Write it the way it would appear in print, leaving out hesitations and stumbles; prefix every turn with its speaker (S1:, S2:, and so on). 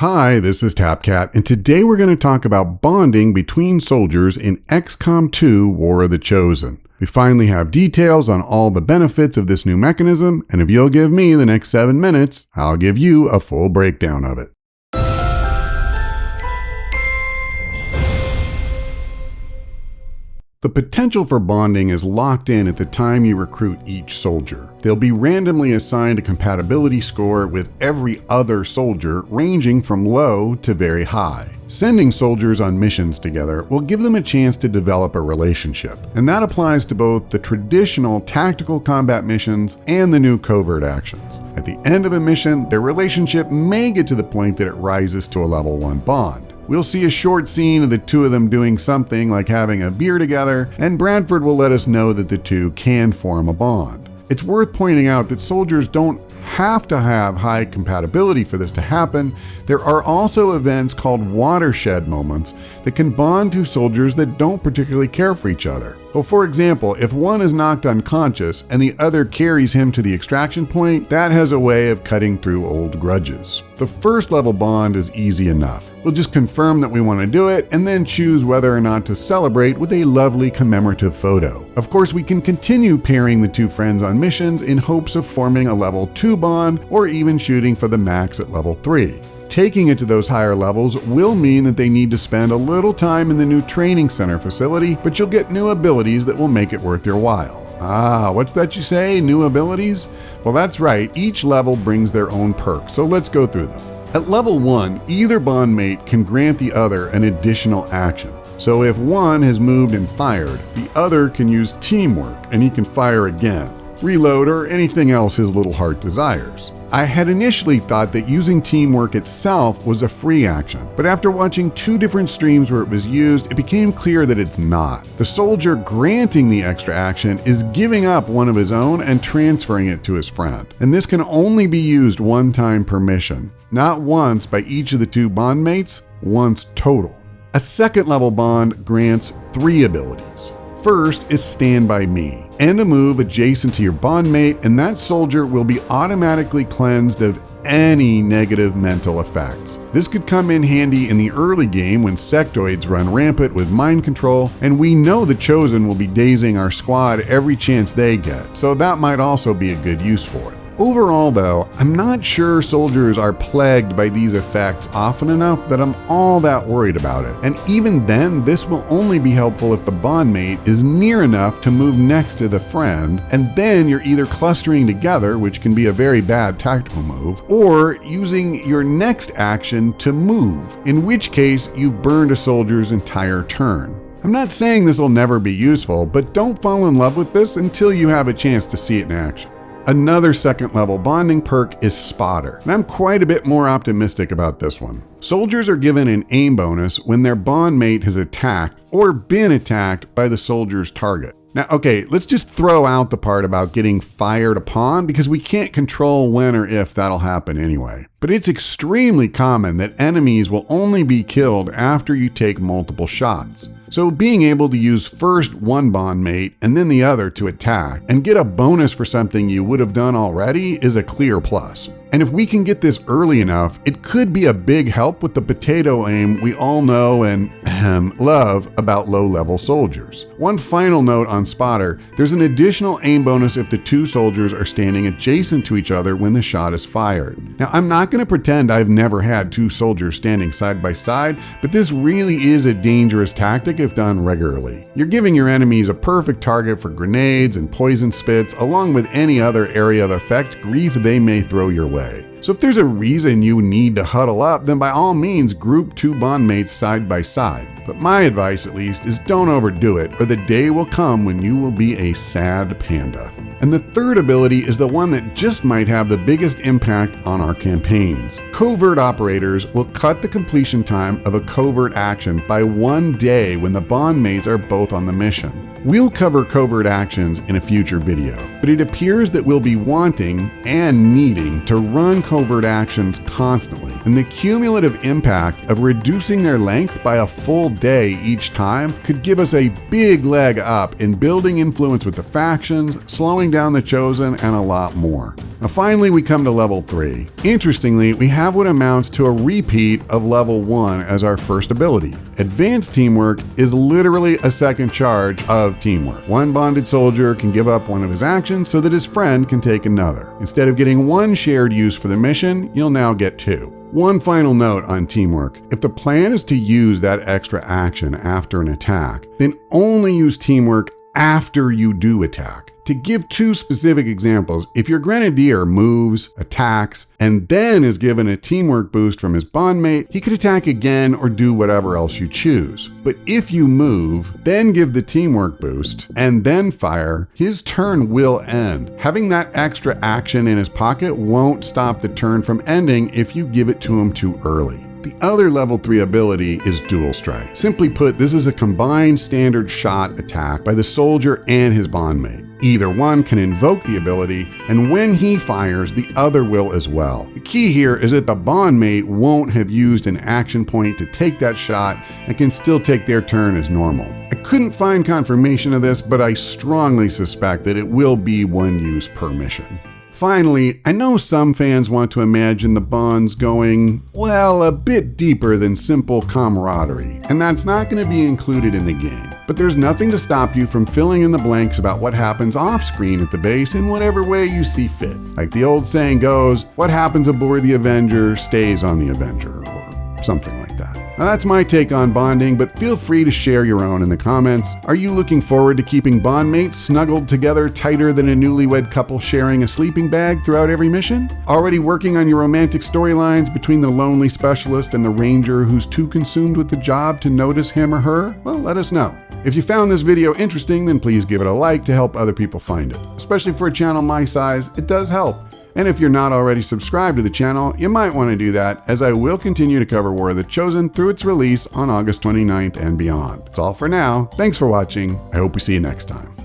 S1: Hi, this is TapCat, and today we're going to talk about bonding between soldiers in XCOM 2 War of the Chosen. We finally have details on all the benefits of this new mechanism, and if you'll give me the next 7 minutes, I'll give you a full breakdown of it. The potential for bonding is locked in at the time you recruit each soldier. They'll be randomly assigned a compatibility score with every other soldier, ranging from low to very high. Sending soldiers on missions together will give them a chance to develop a relationship, and that applies to both the traditional tactical combat missions and the new covert actions. At the end of a mission, their relationship may get to the point that it rises to a level 1 bond. We'll see a short scene of the two of them doing something like having a beer together, and Bradford will let us know that the two can form a bond. It's worth pointing out that soldiers don't have to have high compatibility for this to happen. There are also events called watershed moments that can bond two soldiers that don't particularly care for each other. Well, for example, if one is knocked unconscious and the other carries him to the extraction point, that has a way of cutting through old grudges. The first level bond is easy enough. We'll just confirm that we want to do it and then choose whether or not to celebrate with a lovely commemorative photo. Of course, we can continue pairing the two friends on missions in hopes of forming a level 2 bond or even shooting for the max at level 3. Taking it to those higher levels will mean that they need to spend a little time in the new training center facility, but you'll get new abilities that will make it worth your while. What's that you say? New abilities? Well, that's right. Each level brings their own perks, so let's go through them. At level 1, either bond mate can grant the other an additional action. So if one has moved and fired, the other can use teamwork and he can fire again, reload, or anything else his little heart desires. I had initially thought that using teamwork itself was a free action, but after watching 2 different streams where it was used, it became clear that it's not. The soldier granting the extra action is giving up one of his own and transferring it to his friend. And this can only be used one time per mission, not once by each of the 2 bond mates, once total. A second level bond grants 3 abilities. First is Stand By Me. End a move adjacent to your bond mate, and that soldier will be automatically cleansed of any negative mental effects. This could come in handy in the early game when sectoids run rampant with mind control, and we know the Chosen will be dazing our squad every chance they get, so that might also be a good use for it. Overall though, I'm not sure soldiers are plagued by these effects often enough that I'm all that worried about it. And even then, this will only be helpful if the bond mate is near enough to move next to the friend, and then you're either clustering together, which can be a very bad tactical move, or using your next action to move, in which case you've burned a soldier's entire turn. I'm not saying this will never be useful, but don't fall in love with this until you have a chance to see it in action. Another second level bonding perk is Spotter, and I'm quite a bit more optimistic about this one. Soldiers are given an aim bonus when their bond mate has attacked or been attacked by the soldier's target. Now, okay, let's just throw out the part about getting fired upon because we can't control when or if that'll happen anyway. But it's extremely common that enemies will only be killed after you take multiple shots. So being able to use first one bond mate and then the other to attack and get a bonus for something you would have done already is a clear plus. And if we can get this early enough, it could be a big help with the potato aim we all know and love about low-level soldiers. One final note on Spotter, there's an additional aim bonus if the 2 soldiers are standing adjacent to each other when the shot is fired. Now, I'm not going to pretend I've never had 2 soldiers standing side by side, but this really is a dangerous tactic if done regularly. You're giving your enemies a perfect target for grenades and poison spits, along with any other area of effect grief they may throw your way. So if there's a reason you need to huddle up, then by all means group 2 bond mates side by side. But my advice at least is don't overdo it, or the day will come when you will be a sad panda. And the third ability is the one that just might have the biggest impact on our campaigns. Covert operators will cut the completion time of a covert action by 1 day when the bond mates are both on the mission. We'll cover covert actions in a future video, but it appears that we'll be wanting and needing to run covert actions constantly. and the cumulative impact of reducing their length by a full day each time could give us a big leg up in building influence with the factions, slowing down the Chosen, and a lot more. Now finally we come to level 3. Interestingly, we have what amounts to a repeat of level 1 as our first ability. Advanced Teamwork is literally a second charge of teamwork. One bonded soldier can give up one of his actions so that his friend can take another. Instead of getting one shared use for the mission, you'll now get 2. One final note on teamwork. If the plan is to use that extra action after an attack, then only use teamwork after you do attack. To give 2 specific examples, if your Grenadier moves, attacks, and then is given a teamwork boost from his bondmate, he could attack again or do whatever else you choose. But if you move, then give the teamwork boost, and then fire, his turn will end. Having that extra action in his pocket won't stop the turn from ending if you give it to him too early. The other level 3 ability is Dual Strike. Simply put, this is a combined standard shot attack by the soldier and his bondmate. Either one can invoke the ability, and when he fires, the other will as well. The key here is that the bondmate won't have used an action point to take that shot and can still take their turn as normal. I couldn't find confirmation of this, but I strongly suspect that it will be 1 use per mission. Finally, I know some fans want to imagine the bonds going, well, a bit deeper than simple camaraderie, and that's not going to be included in the game. But there's nothing to stop you from filling in the blanks about what happens off-screen at the base in whatever way you see fit. Like the old saying goes, what happens aboard the Avenger stays on the Avenger, or something like that. Now that's my take on bonding, but feel free to share your own in the comments. Are you looking forward to keeping bondmates snuggled together tighter than a newlywed couple sharing a sleeping bag throughout every mission? Already working on your romantic storylines between the lonely specialist and the ranger who's too consumed with the job to notice him or her? Well, let us know. If you found this video interesting, then please give it a like to help other people find it. Especially for a channel my size, it does help. And if you're not already subscribed to the channel, you might want to do that, as I will continue to cover War of the Chosen through its release on August 29th and beyond. That's all for now. Thanks for watching. I hope we see you next time.